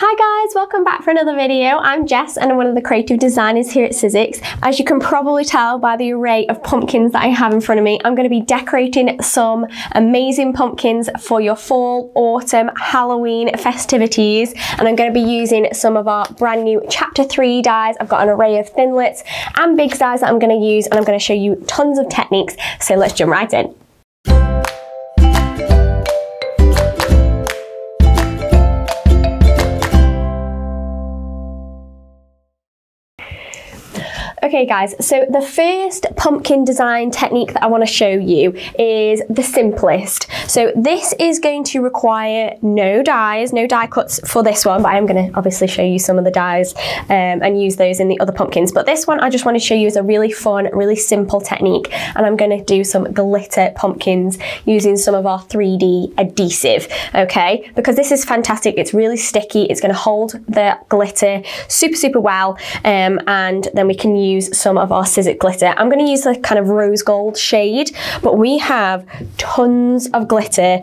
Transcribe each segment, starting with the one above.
Hi guys, welcome back for another video. I'm Jess and I'm one of the creative designers here at Sizzix. As you can probably tell by the array of pumpkins that I have in front of me, I'm going to be decorating some amazing pumpkins for your fall, autumn, Halloween festivities, and I'm going to be using some of our brand new Chapter 3 dies. I've got an array of thinlits and big dies that I'm going to use, and I'm going to show you tons of techniques, so let's jump right in. Okay guys, so the first pumpkin design technique that I want to show you is the simplest. So this is going to require no dies, no die cuts for this one, but I'm going to obviously show you some of the dies and use those in the other pumpkins. But this one I just want to show you is a really fun, really simple technique, and I'm going to do some glitter pumpkins using some of our 3D adhesive, okay? Because this is fantastic, it's really sticky, it's going to hold the glitter super well, and then we can use some of our Sizzix glitter. I'm going to use the kind of rose gold shade, but we have tons of glitter,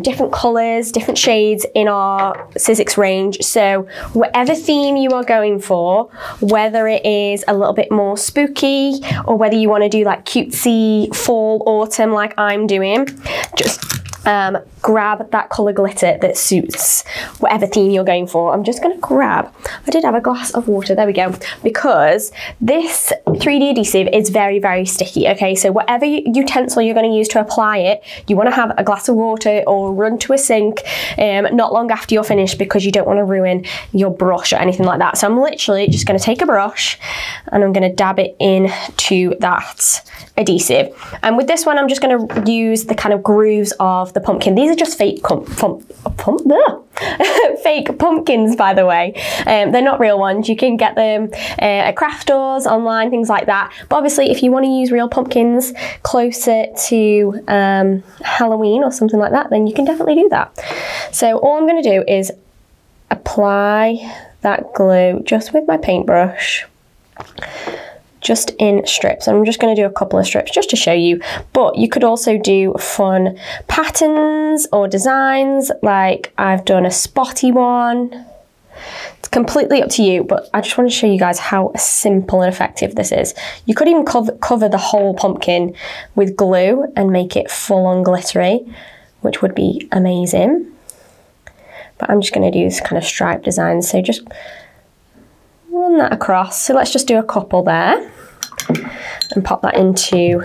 different colours, different shades in our Sizzix range. So whatever theme you are going for, whether it is a little bit more spooky or whether you want to do like cutesy fall, autumn like I'm doing, just grab that colour glitter that suits whatever theme you're going for. I'm just going to grab, I did have a glass of water, there we go, because this 3D adhesive is very sticky, okay? So whatever utensil you're going to use to apply it, you want to have a glass of water or run to a sink not long after you're finished, because you don't want to ruin your brush or anything like that. So I'm literally just going to take a brush and I'm going to dab it into that adhesive. And with this one, I'm just going to use the kind of grooves of the pumpkin. These are just fake fake pumpkins, by the way. They're not real ones. You can get them at craft stores, online, things like that. But obviously, if you want to use real pumpkins closer to Halloween or something like that, then you can definitely do that. So all I'm going to do is apply that glue just with my paintbrush, just in strips. I'm just going to do a couple of strips just to show you, but you could also do fun patterns or designs, like I've done a spotty one. It's completely up to you, but I just want to show you guys how simple and effective this is. You could even cover the whole pumpkin with glue and make it full on glittery, which would be amazing. But I'm just going to do this kind of stripe design, so just run that across. So let's just do a couple there and pop that into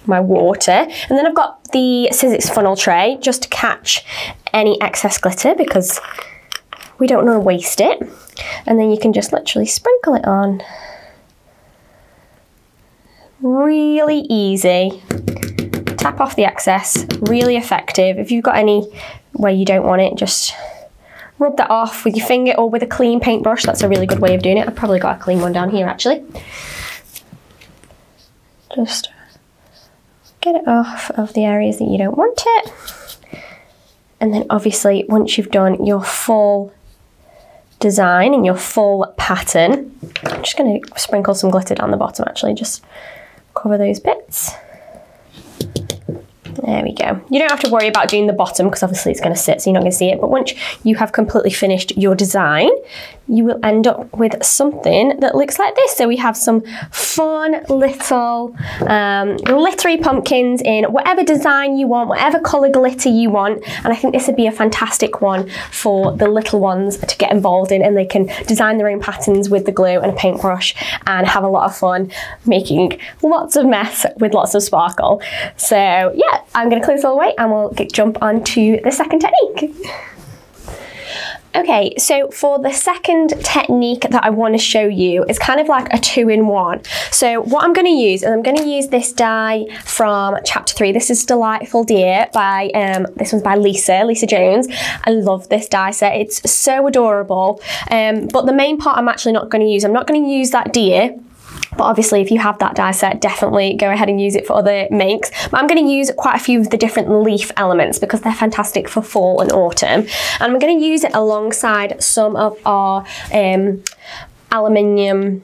my water. And then I've got the Sizzix funnel tray just to catch any excess glitter, because we don't want to waste it. And then you can just literally sprinkle it on. Really easy. Tap off the excess, really effective. If you've got any where you don't want it, just rub that off with your finger or with a clean paintbrush. That's a really good way of doing it. I've probably got a clean one down here actually. Just get it off of the areas that you don't want it. And then obviously once you've done your full design and your full pattern, I'm just going to sprinkle some glitter down the bottom actually, just cover those bits. There we go. You don't have to worry about doing the bottom because obviously it's going to sit, so you're not going to see it. But once you have completely finished your design, you will end up with something that looks like this. So we have some fun little glittery pumpkins in whatever design you want, whatever colour glitter you want. And I think this would be a fantastic one for the little ones to get involved in, and they can design their own patterns with the glue and a paintbrush and have a lot of fun making lots of mess with lots of sparkle. So yeah, I'm going to clear this all away and we'll jump on to the second technique. Okay, so for the second technique that I want to show you, it's kind of like a 2-in-1. So what I'm going to use is I'm going to use this die from Chapter 3. This is Delightful Dear by, this one's by Lisa Jones. I love this die set. It's so adorable. But the main part I'm actually not going to use. I'm not going to use that deer. But obviously if you have that die set, definitely go ahead and use it for other makes. But I'm going to use quite a few of the different leaf elements because they're fantastic for fall and autumn. And I'm going to use it alongside some of our aluminium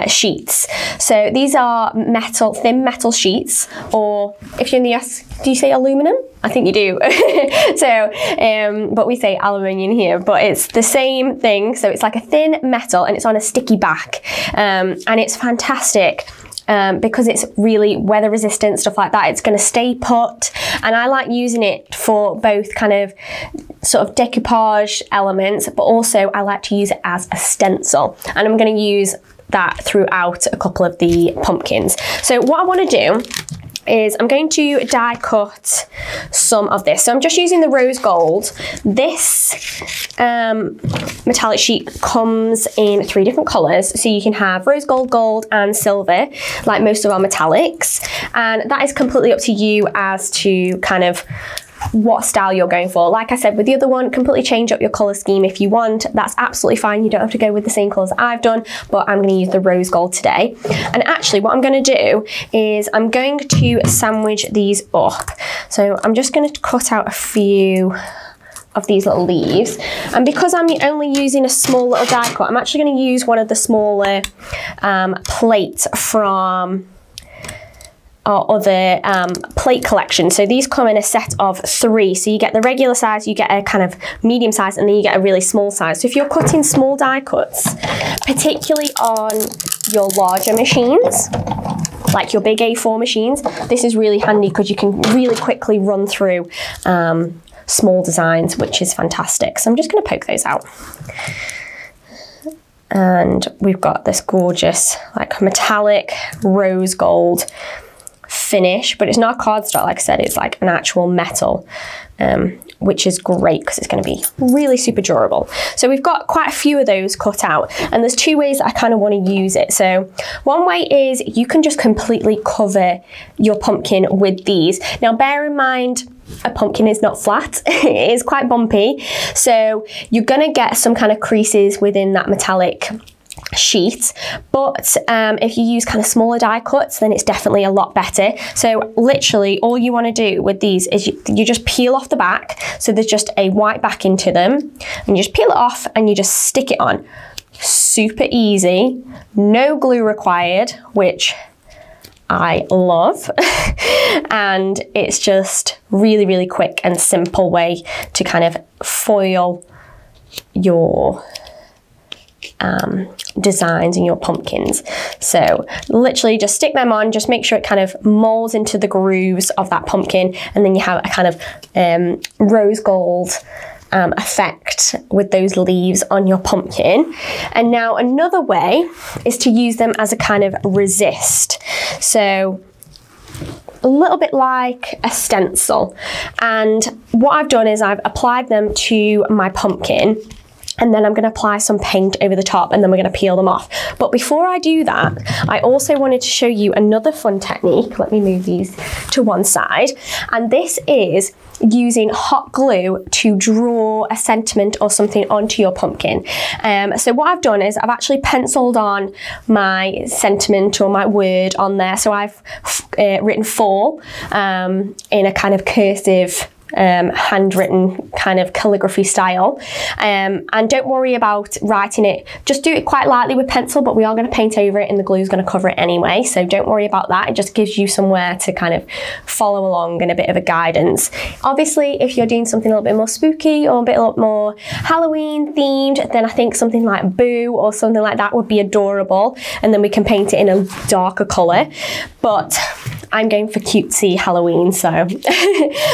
sheets. So these are metal, thin metal sheets, or if you're in the US, do you say aluminum? I think you do. But we say aluminium here, but it's the same thing. So it's like a thin metal and it's on a sticky back, and it's fantastic. Because it's really weather resistant, stuff like that. It's going to stay put, and I like using it for both kind of sort of decoupage elements, but also I like to use it as a stencil, and I'm going to use that throughout a couple of the pumpkins. So what I want to do is I'm going to die cut some of this. So I'm just using the rose gold. This metallic sheet comes in 3 different colours. So you can have rose gold, gold and silver, like most of our metallics. And that is completely up to you as to kind of what style you're going for. Like I said, with the other one, completely change up your colour scheme if you want. That's absolutely fine. You don't have to go with the same colours I've done, but I'm going to use the rose gold today. And actually what I'm going to do is I'm going to sandwich these up. So I'm just going to cut out a few of these little leaves, and because I'm only using a small little die cut, I'm actually going to use one of the smaller plates from our other plate collection. So these come in a set of 3. So you get the regular size, you get a kind of medium size, and then you get a really small size. So if you're cutting small die cuts, particularly on your larger machines, like your big A4 machines, this is really handy because you can really quickly run through small designs, which is fantastic. So I'm just going to poke those out. And we've got this gorgeous like metallic rose gold finish, but it's not cardstock, like I said, it's like an actual metal, which is great because it's going to be really super durable. So we've got quite a few of those cut out, and there's 2 ways that I kind of want to use it. So one way is you can just completely cover your pumpkin with these. Now bear in mind, a pumpkin is not flat, it is quite bumpy, so you're going to get some kind of creases within that metallic sheet, but if you use kind of smaller die cuts, then it's definitely a lot better. So literally all you want to do with these is you just peel off the back, so there's just a white back into them, and you just peel it off and you just stick it on. Super easy, no glue required, which I love. And it's just really, really quick and simple way to kind of foil your designs and your pumpkins. So literally just stick them on, just make sure it kind of molds into the grooves of that pumpkin, and then you have a kind of rose gold effect with those leaves on your pumpkin. And now another way is to use them as a kind of resist. So a little bit like a stencil. And what I've done is I've applied them to my pumpkin, and then I'm going to apply some paint over the top, and then we're going to peel them off. But before I do that, I also wanted to show you another fun technique. Let me move these to one side. And this is using hot glue to draw a sentiment or something onto your pumpkin. So what I've done is I've actually penciled on my sentiment or my word on there. So I've written fall in a kind of cursive handwritten kind of calligraphy style, and don't worry about writing it, just do it quite lightly with pencil, but we are going to paint over it and the glue is going to cover it anyway, so don't worry about that. It just gives you somewhere to kind of follow along and a bit of a guidance. Obviously if you're doing something a little bit more spooky or a bit more Halloween themed, then I think something like Boo or something like that would be adorable, and then we can paint it in a darker colour. But I'm going for cutesy Halloween, so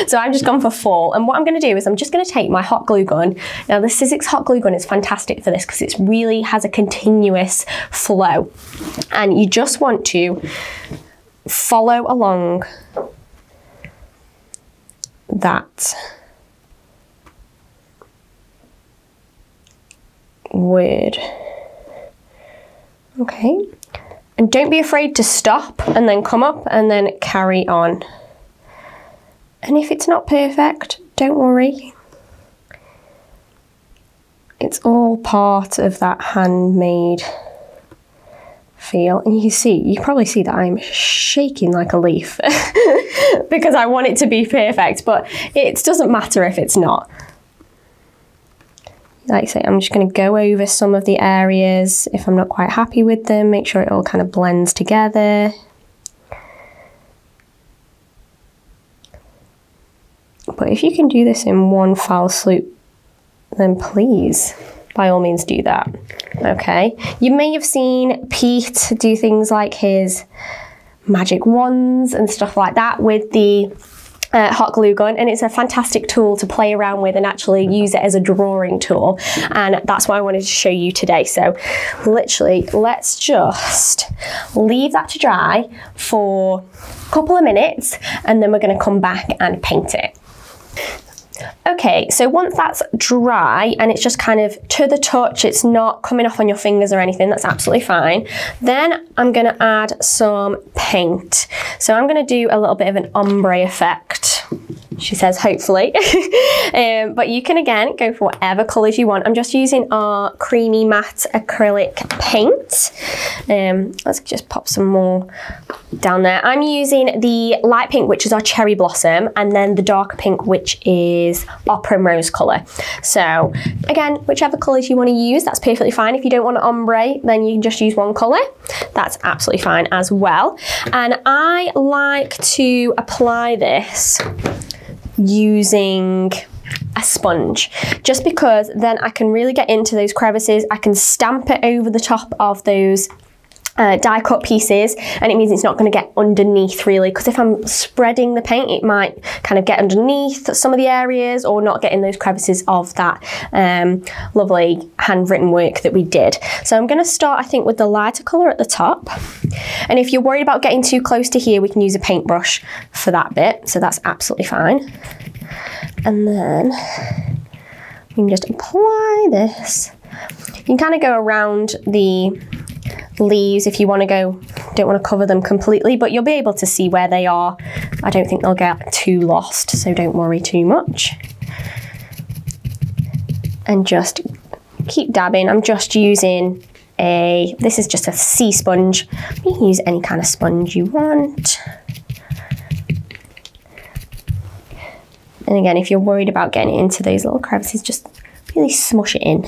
so I've just gone for fall. And what I'm going to do is I'm just going to take my hot glue gun. Now the Sizzix hot glue gun is fantastic for this because it really has a continuous flow, and you just want to follow along that word. Okay. And don't be afraid to stop and then come up and then carry on. And if it's not perfect, don't worry. It's all part of that handmade feel. And you probably see that I'm shaking like a leaf because I want it to be perfect, but it doesn't matter if it's not. like I say, I'm just going to go over some of the areas if I'm not quite happy with them, make sure it all kind of blends together. But if you can do this in one foul swoop, then please, by all means do that. Okay, you may have seen Pete do things like his magic wands and stuff like that with the hot glue gun, and it's a fantastic tool to play around with and actually use it as a drawing tool, and that's what I wanted to show you today. So literally, let's just leave that to dry for a couple of minutes and then we're going to come back and paint it. Okay, so once that's dry and it's just kind of to the touch, it's not coming off on your fingers or anything, that's absolutely fine. Then I'm going to add some paint. So I'm going to do a little bit of an ombre effect, she says, hopefully. But you can, again, go for whatever colours you want. I'm just using our creamy matte acrylic paint. Let's just pop some more down there. I'm using the light pink, which is our cherry blossom, and then the darker pink, which is our primrose colour. So again, whichever colours you want to use, that's perfectly fine. If you don't want an ombre, then you can just use one colour. That's absolutely fine as well. And I like to apply this using a sponge, just because then I can really get into those crevices. I can stamp it over the top of those die cut pieces, and it means it's not going to get underneath really, because if I'm spreading the paint, it might kind of get underneath some of the areas or not get in those crevices of that lovely handwritten work that we did. So I'm going to start, I think, with the lighter colour at the top, and if you're worried about getting too close to here, we can use a paintbrush for that bit, so that's absolutely fine. And then you can just apply this. You can kind of go around the leaves if you want to go, don't want to cover them completely, but you'll be able to see where they are. I don't think they'll get too lost, so don't worry too much. And just keep dabbing. I'm just using this is just a sea sponge. You can use any kind of sponge you want. And again, if you're worried about getting it into those little crevices, just really smush it in.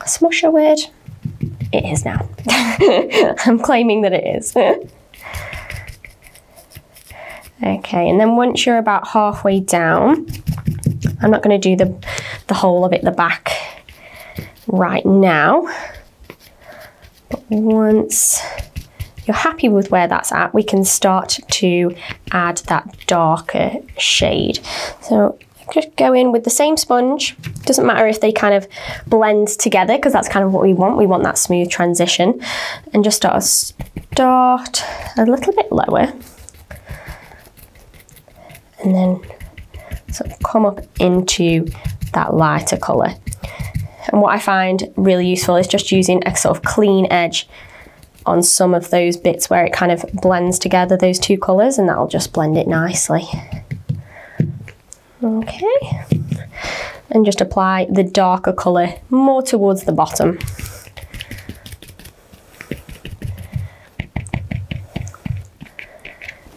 Smush a word? It is now. I'm claiming that it is. Okay, and then once you're about halfway down, I'm not going to do the whole of it, the back, right now. But once you're happy with where that's at, we can start to add that darker shade. So just go in with the same sponge. Doesn't matter if they kind of blend together, because that's kind of what we want. We want that smooth transition. And just start a little bit lower. And then sort of come up into that lighter colour. And what I find really useful is just using a sort of clean edge on some of those bits where it kind of blends together, those two colours, and that'll just blend it nicely. Okay, and just apply the darker colour more towards the bottom.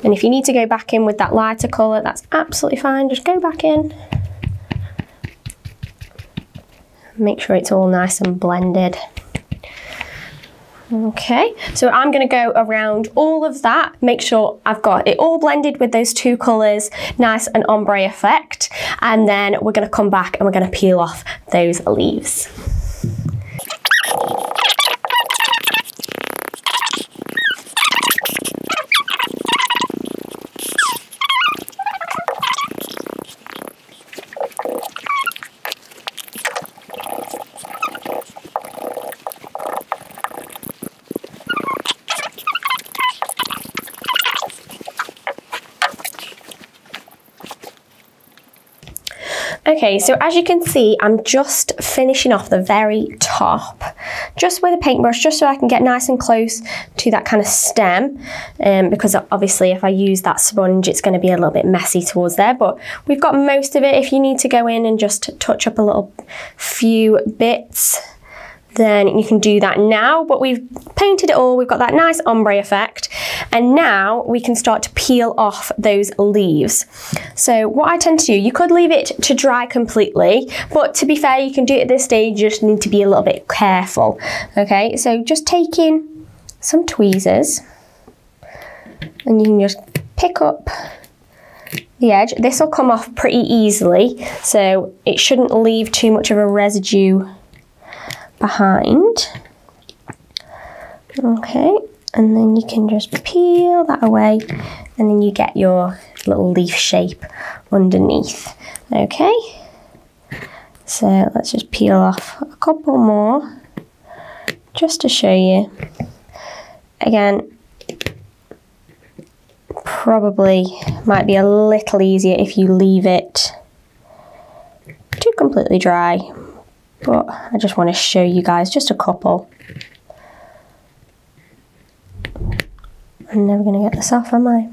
And if you need to go back in with that lighter colour, that's absolutely fine, just go back in. Make sure it's all nice and blended. Okay, so I'm going to go around all of that, make sure I've got it all blended with those two colours, nice and ombre effect, and then we're going to come back and we're going to peel off those leaves. Okay, so as you can see, I'm just finishing off the very top, just with a paintbrush, just so I can get nice and close to that kind of stem, because obviously if I use that sponge, it's going to be a little bit messy towards there, but we've got most of it. If you need to go in and just touch up a little few bits, then you can do that now. But we've painted it all, we've got that nice ombre effect, and now we can start to peel off those leaves. So what I tend to do, you could leave it to dry completely, but to be fair, you can do it at this stage, you just need to be a little bit careful. Okay, so just take in some tweezers, and you can just pick up the edge. This will come off pretty easily, so it shouldn't leave too much of a residue behind. Okay, and then you can just peel that away, and then you get your little leaf shape underneath. Okay, so let's just peel off a couple more just to show you. Again, probably might be a little easier if you leave it to completely dry, but I just want to show you guys just a couple. I'm never going to get this off, am I?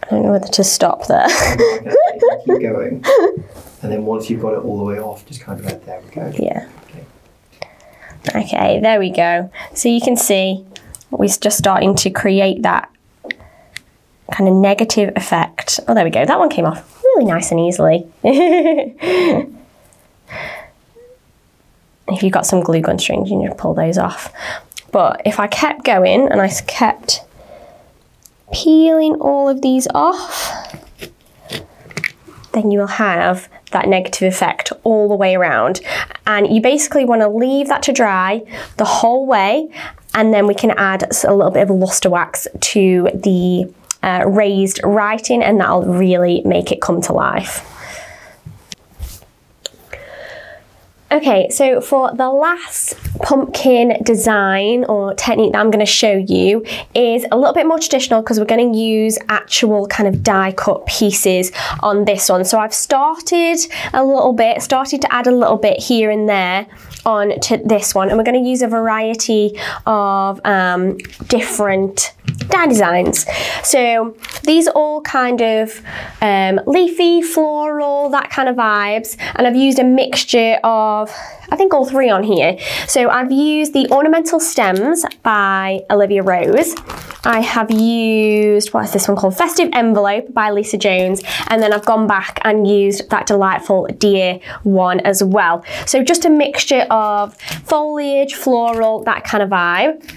I don't know whether to stop there. Okay, keep going. And then once you've got it all the way off, just kind of add there we go. Yeah. Okay, there we go. So you can see we're just starting to create that kind of negative effect. Oh, there we go. That one came off really nice and easily. If you've got some glue gun strings, you need to pull those off. But if I kept going and I kept peeling all of these off, then you will have that negative effect all the way around. And you basically want to leave that to dry the whole way, and then we can add a little bit of luster wax to the raised writing, and that'll really make it come to life. Okay, so for the last pumpkin design or technique that I'm going to show you is a little bit more traditional, because we're going to use actual kind of die cut pieces on this one. So I've started to add a little bit here and there on to this one, and we're going to use a variety of different die designs. So these are all kind of leafy, floral, that kind of vibes, and I've used a mixture of, I think, all three on here. So I've used the Ornamental Stems by Olivia Rose. I have used, what is this one called? Festive Envelope by Lisa Jones, and then I've gone back and used that delightful deer one as well. So just a mixture of foliage, floral, that kind of vibe.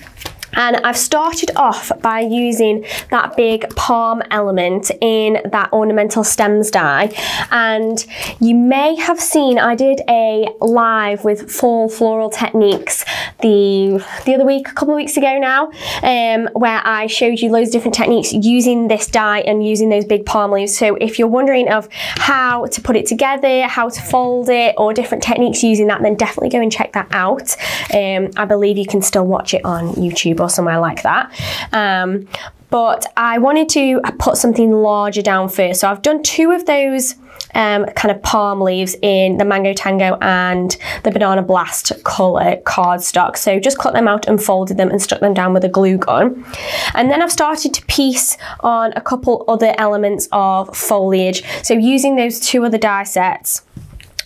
And I've started off by using that big palm element in that Ornamental Stems die. And you may have seen, I did a live with Fall Floral Techniques the other week, a couple of weeks ago now, where I showed you loads of different techniques using this die and using those big palm leaves. So if you're wondering of how to put it together, how to fold it, or different techniques using that, then definitely go and check that out. I believe you can still watch it on YouTube or somewhere like that. But I wanted to put something larger down first. So I've done two of those kind of palm leaves in the Mango Tango and the Banana Blast colour cardstock. So just cut them out and folded them and stuck them down with a glue gun. And then I've started to piece on a couple other elements of foliage. So using those two other die sets,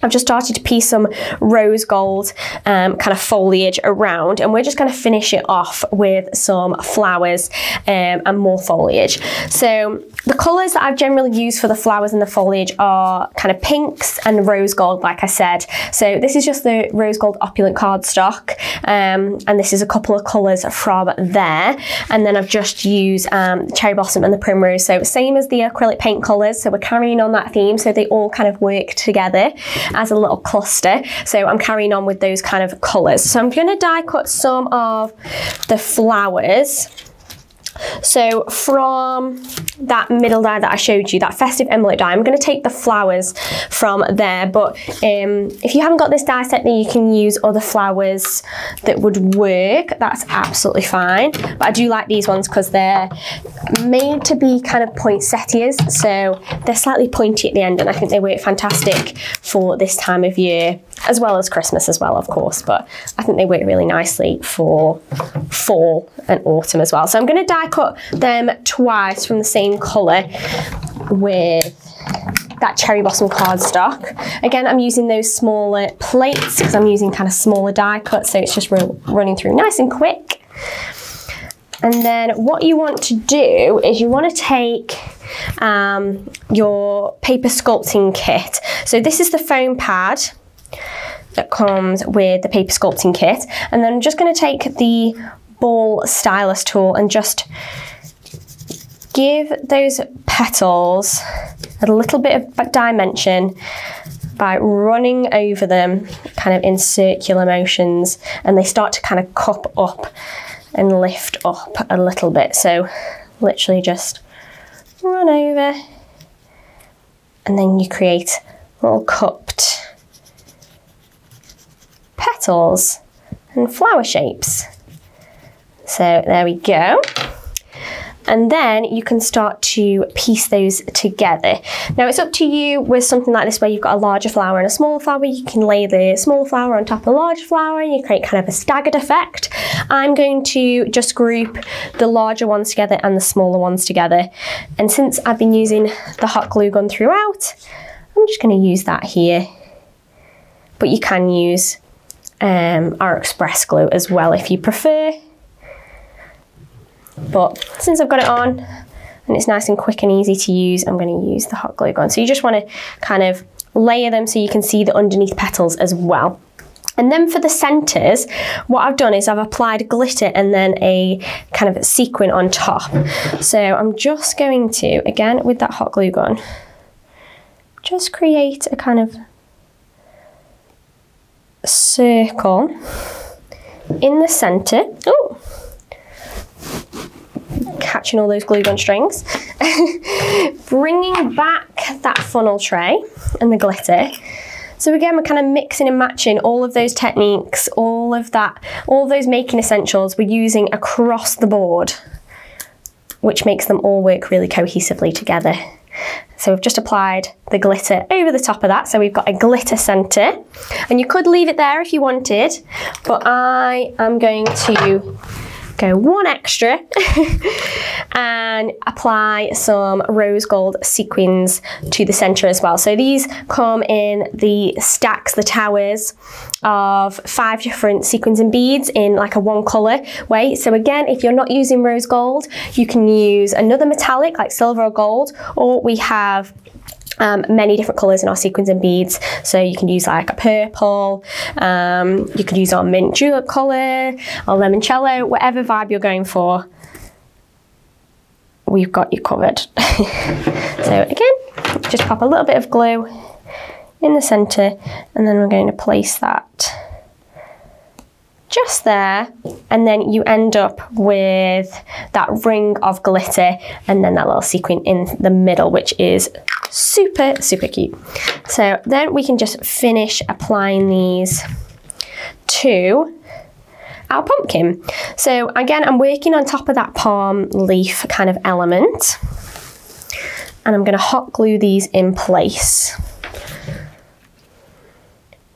I've just started to piece some rose gold kind of foliage around, and we're just going to finish it off with some flowers and more foliage. So the colours that I've generally used for the flowers and the foliage are kind of pinks and rose gold, like I said. So this is just the rose gold opulent cardstock, and this is a couple of colours from there. And then I've just used cherry blossom and the primrose. So same as the acrylic paint colours, so we're carrying on that theme, so they all kind of work together as a little cluster. So I'm carrying on with those kind of colours. So I'm going to die cut some of the flowers So from that middle die that I showed you, that Festive envelope die, I'm going to take the flowers from there, but if you haven't got this die set, then you can use other flowers that would work. That's absolutely fine, but I do like these ones because they're made to be kind of poinsettias, so they're slightly pointy at the end, and I think they work fantastic for this time of year, as well as Christmas as well, of course, but I think they work really nicely for fall and autumn as well. So I'm going to die cut them twice from the same colour with that cherry blossom cardstock. Again, I'm using those smaller plates because I'm using kind of smaller die cuts, so it's just running through nice and quick. And then what you want to do is you want to take your paper sculpting kit. So this is the foam pad that comes with the paper sculpting kit, and then I'm just going to take the ball stylus tool and just give those petals a little bit of dimension by running over them kind of in circular motions, and they start to kind of cup up and lift up a little bit. So literally just run over, and then you create little cupped petals and flower shapes. So there we go. And then you can start to piece those together. Now it's up to you with something like this where you've got a larger flower and a smaller flower. You can lay the smaller flower on top of the larger flower and you create kind of a staggered effect. I'm going to just group the larger ones together and the smaller ones together. And since I've been using the hot glue gun throughout, I'm just going to use that here. But you can use our express glue as well if you prefer. But since I've got it on and it's nice and quick and easy to use, I'm going to use the hot glue gun. So you just want to kind of layer them so you can see the underneath petals as well. And then for the centres, what I've done is I've applied glitter and then a kind of sequin on top. So I'm just going to, again with that hot glue gun, just create a kind of circle in the centre. Oh! Catching all those glue gun strings. Bringing back that funnel tray and the glitter. So again, we're kind of mixing and matching all of those techniques, all of those making essentials we're using across the board, which makes them all work really cohesively together. So we've just applied the glitter over the top of that, so we've got a glitter centre, and you could leave it there if you wanted, but I am going to go one extra and apply some rose gold sequins to the centre as well. So these come in the stacks, the towers of 5 different sequins and beads in like a one colour way. So again, if you're not using rose gold, you can use another metallic like silver or gold, or we have many different colours in our sequins and beads, so you can use like a purple, you could use our mint julep colour or limoncello, whatever vibe you're going for, we've got you covered. So again, just pop a little bit of glue in the centre, and then we're going to place that just there, and then you end up with that ring of glitter and then that little sequin in the middle, which is super, super cute. So then we can just finish applying these to our pumpkin. So again, I'm working on top of that palm leaf kind of element, and I'm going to hot glue these in place.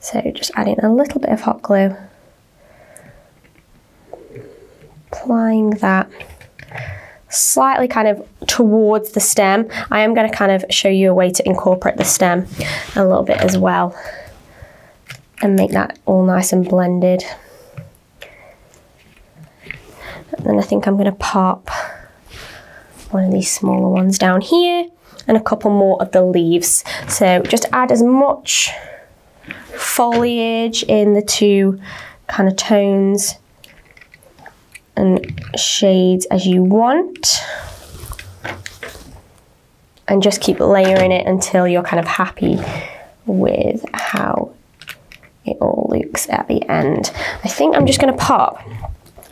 So just adding a little bit of hot glue, applying that slightly kind of towards the stem. I am going to kind of show you a way to incorporate the stem a little bit as well and make that all nice and blended. And then I think I'm going to pop one of these smaller ones down here and a couple more of the leaves. So just add as much foliage in the two kind of tones and shades as you want, and just keep layering it until you're kind of happy with how it all looks at the end. I think I'm just going to pop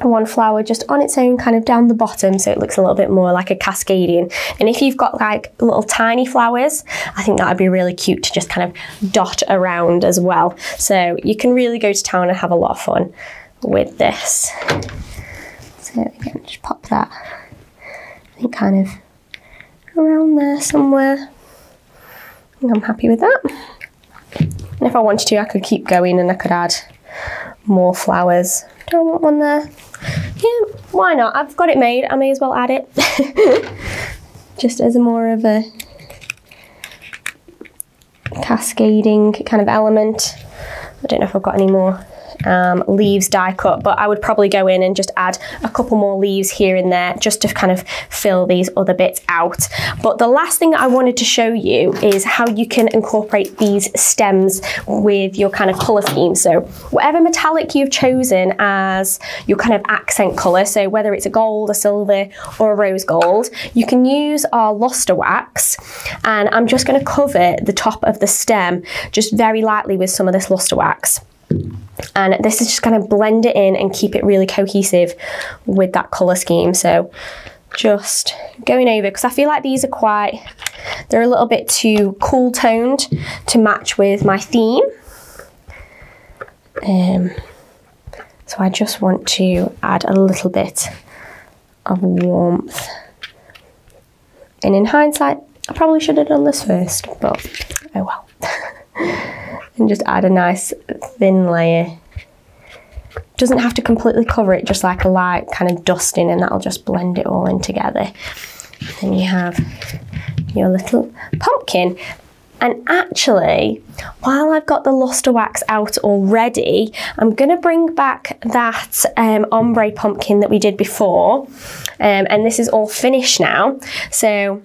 one flower just on its own kind of down the bottom, so it looks a little bit more like a cascading. And if you've got like little tiny flowers, I think that would be really cute to just kind of dot around as well. So you can really go to town and have a lot of fun with this. So again, just pop that, I think kind of around there somewhere. I think I'm happy with that. And if I wanted to, I could keep going and I could add more flowers. Do I want one there? Yeah, why not? I've got it made, I may as well add it. Just as more of a cascading kind of element. I don't know if I've got any more leaves die cut, but I would probably go in and just add a couple more leaves here and there just to kind of fill these other bits out. But the last thing that I wanted to show you is how you can incorporate these stems with your kind of colour scheme. So whatever metallic you've chosen as your kind of accent colour, so whether it's a gold, a silver or a rose gold, you can use our luster wax, and I'm just going to cover the top of the stem just very lightly with some of this luster wax. And this is just going to blend it in and keep it really cohesive with that colour scheme. So just going over, because I feel like these are they're a little bit too cool toned to match with my theme. So I just want to add a little bit of warmth. And in hindsight, I probably should have done this first, but oh well. And just add a nice thin layer. Doesn't have to completely cover it, just like a light kind of dusting, and that'll just blend it all in together. Then you have your little pumpkin. And actually, while I've got the luster wax out already, I'm going to bring back that ombre pumpkin that we did before. And this is all finished now. So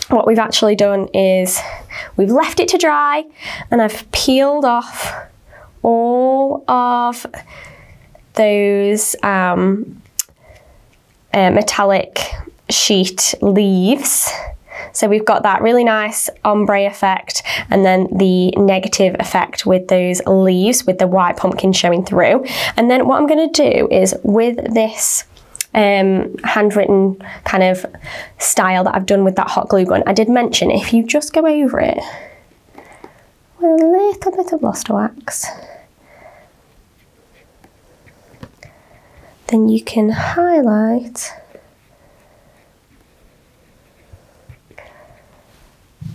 what we've actually done is we've left it to dry, and I've peeled off all of those metallic sheet leaves. So we've got that really nice ombre effect, and then the negative effect with those leaves with the white pumpkin showing through. And then what I'm going to do is with this handwritten kind of style that I've done with that hot glue gun, I did mention if you just go over it with a little bit of luster wax, then you can highlight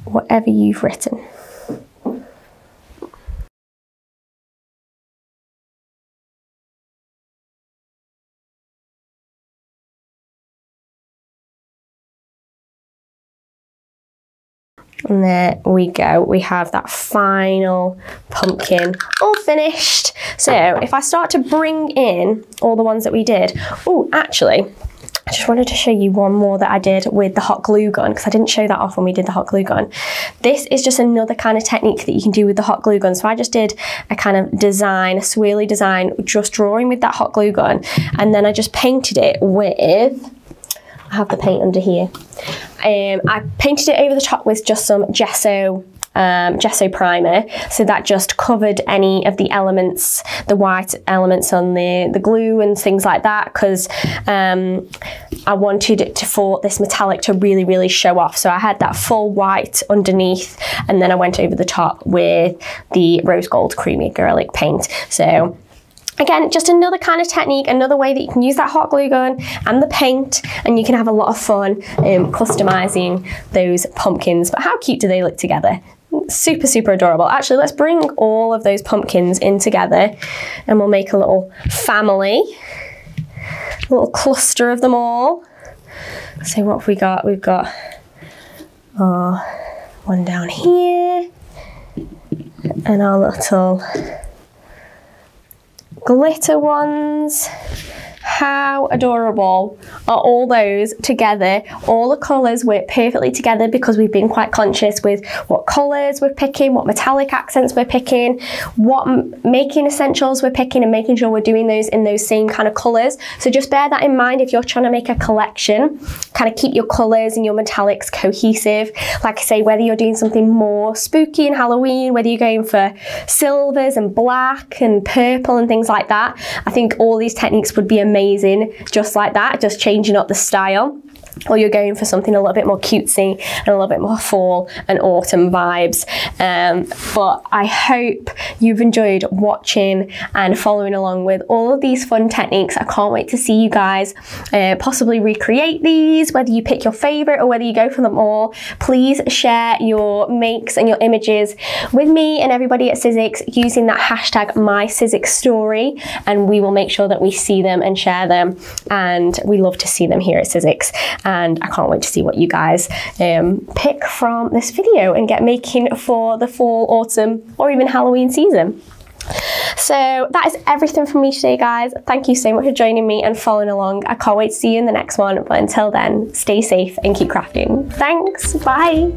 whatever you've written. And there we go, we have that final pumpkin all finished. So if I start to bring in all the ones that we did, oh, actually, I just wanted to show you one more that I did with the hot glue gun, because I didn't show that off when we did the hot glue gun. This is just another kind of technique that you can do with the hot glue gun. So I just did a kind of design, a swirly design, just drawing with that hot glue gun, and then I just painted it with, I have the paint under here. I painted it over the top with just some gesso primer, so that just covered any of the elements, the white elements on the glue and things like that, because I wanted it for this metallic to really, really show off. So I had that full white underneath, and then I went over the top with the rose gold creamy acrylic paint. So again, just another kind of technique, another way that you can use that hot glue gun and the paint, and you can have a lot of fun customizing those pumpkins. But how cute do they look together? Super, super adorable. Actually, let's bring all of those pumpkins in together, and we'll make a little family, a little cluster of them all. So what have we got? We've got our one down here, and our little glitter ones. How adorable are all those together? All the colours work perfectly together because we've been quite conscious with what colours we're picking, what metallic accents we're picking, what making essentials we're picking, and making sure we're doing those in those same kind of colours. So just bear that in mind if you're trying to make a collection. Kind of keep your colours and your metallics cohesive. Like I say, whether you're doing something more spooky in Halloween, whether you're going for silvers and black and purple and things like that, I think all these techniques would be amazing amazing just like that, just changing up the style. Or you're going for something a little bit more cutesy and a little bit more fall and autumn vibes. But I hope you've enjoyed watching and following along with all of these fun techniques. I can't wait to see you guys possibly recreate these, whether you pick your favorite or whether you go for them all. Please share your makes and your images with me and everybody at Sizzix using that hashtag #MySizzixStory, and we will make sure that we see them and share them, and we love to see them here at Sizzix. And I can't wait to see what you guys pick from this video and get making for the fall, autumn, or even Halloween season. So that is everything from me today, guys. Thank you so much for joining me and following along. I can't wait to see you in the next one. But until then, stay safe and keep crafting. Thanks. Bye.